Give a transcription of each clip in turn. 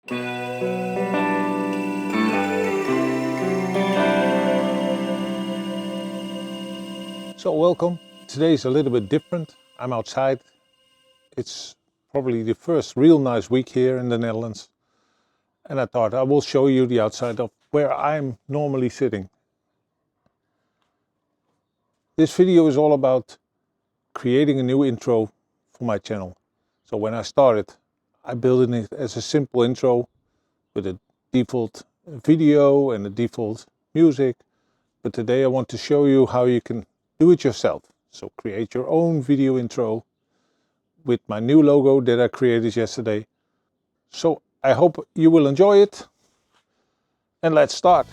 So welcome. Today is a little bit different. I'm outside. It's probably the first real nice week here in the Netherlands. And I thought I will show you the outside of where I'm normally sitting. This video is all about creating a new intro for my channel. So when I started, I built it as a simple intro with a default video and a default music. But today I want to show you how you can do it yourself. So create your own video intro with my new logo that I created yesterday. So I hope you will enjoy it. And let's start.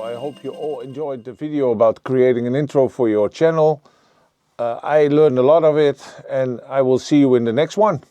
So I hope you all enjoyed the video about creating an intro for your channel. I learned a lot of it, and I will see you in the next one.